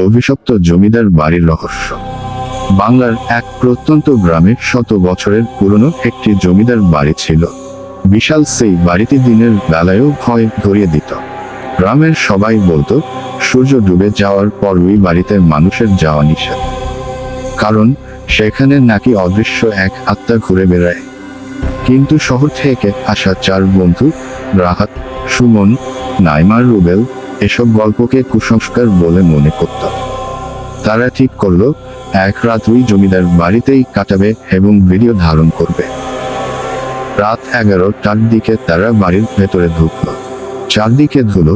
অভিশপ্ত জমিদার বাড়ির রহস্য। বাংলার এক প্রত্যন্ত গ্রামে শত বছরের পুরনো একটি জমিদার বাড়ি ছিল। বিশাল সেই বাড়িটি দিনের বেলায়ও ভয় ধরিয়ে দিত। গ্রামের সবাই বলতো সূর্য ডুবে যাওয়ার পর ওই বাড়িতে মানুষের যাওয়া নিষেধ, কারণ সেখানে নাকি অদৃশ্য এক আত্মা ঘুরে বেড়ায়। কিন্তু শহর থেকে আসা চার বন্ধু রাহাত, সুমন, নাইমার, রুবেল এসব গল্পকে কুসংস্কার বলে মনে করত। তারা ঠিক করলো এক রাত ওই জমিদার বাড়িতেই কাটাবে এবং ভিডিও ধারণ করবে। রাত 11টার দিকে তারা বাড়ির ভেতরে ঢুকলো। চারদিকে ধুলো,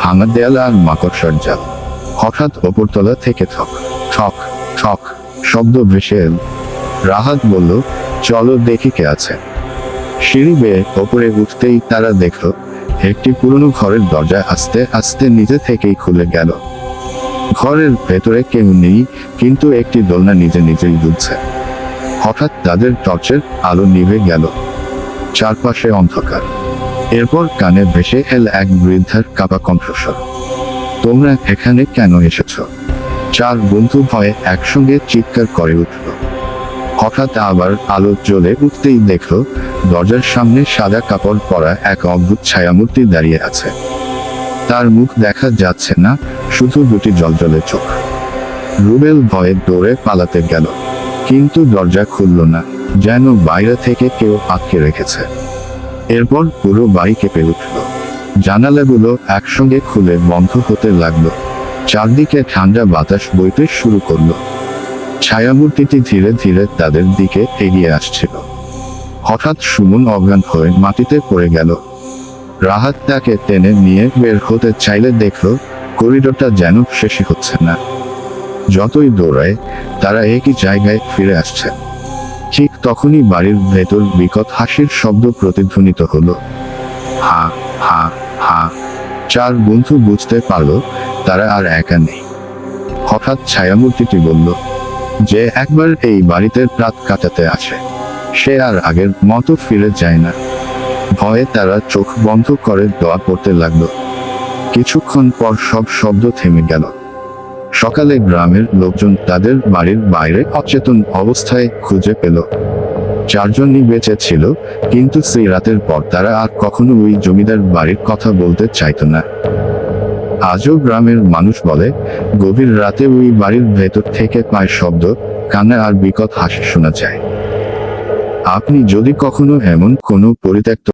ভাঙা দেয়াল আর মাকড়সার জাল। হঠাৎ ওপরতলা থেকে ঠক ঠক ঠক শব্দ ভেসে এল। রাহাত বলল, চলো দেখি কে আছে। সিঁড়ি বেয়ে ওপরে উঠতেই তারা দেখল একটি পুরনো ঘরের দরজা আস্তে আস্তে নিজে থেকেই খুলে গেল। ঘরের ভেতরে কেউ নেই, কিন্তু একটি দোলনা নিজে নিজেই দুলছে। হঠাৎ তাদের টর্চের আলো নিভে গেল। চারপাশে অন্ধকার। এরপর কানে ভেসে এল এক বৃদ্ধার কাঁপা কণ্ঠস্বর, তোমরা এখানে কেন এসেছ? চার বন্ধু ভয়ে একসঙ্গে চিৎকার করে উঠল। হঠাৎ আবার আলো জ্বলে উঠতেই দেখল দরজার সামনে সাদা কাপড় পরা এক অদ্ভুত ছায়ামূর্তি দাঁড়িয়ে আছে। তার মুখ দেখা যাচ্ছে না, শুধু দুটি জ্বলজ্বলে চোখ। রুবেল ভয়ে দৌড়ে পালাতে গেল, কিন্তু দরজা খুলল না, যেন বাইরে থেকে কেউ আটকে রেখেছে। এরপর পুরো বাড়ি কেঁপে উঠল। জানালাগুলো একসঙ্গে খুলে বন্ধ হতে লাগলো। চারদিকে ঠান্ডা বাতাস বইতে শুরু করলো। ছায়ামূর্তিটি ধীরে ধীরে তাদের দিকে এগিয়ে আসছিল। হঠাৎ সুমন অজ্ঞান হয়ে মাটিতে পড়ে গেল। রাহাত তাকে টেনে নিয়ে বের হতে চাইলে দেখল করিডোরটা যেন শেষই হচ্ছে না। যতই দৌড়ায় তারা একই জায়গায় ফিরে আসছে। ঠিক তখনই বাড়ির ভেতর বিকট হাসির শব্দ প্রতিধ্বনিত হলো। হা হা হা। চার বন্ধু বুঝতে পারল তারা আর একা নেই। হঠাৎ ছায়ামূর্তিটি বলল, যে একবার এই বাড়িতে রাত কাটাতে আসে সে আর আগের মতো ফিরে যায় না। ভয়ে তারা চোখ বন্ধ করে দোয়া পড়তে লাগলো। কিছুক্ষণ পর সব শব্দ থেমে গেল। সকালে গ্রামের লোকজন তাদের বাড়ির বাইরে অচেতন অবস্থায় খুঁজে পেল। চারজনই বেঁচে ছিল, কিন্তু সেই রাতের পর তারা আর কখনো ওই জমিদার বাড়ির কথা বলতে চাইতো না। আজও গ্রামের মানুষ বলে গভীর রাতে ওই বাড়ির ভেতর থেকে পায়ের শব্দ, কান্না আর বিকট হাসি শোনা যায়। আপনি যদি কখনো এমন কোনো পরিত্যক্ত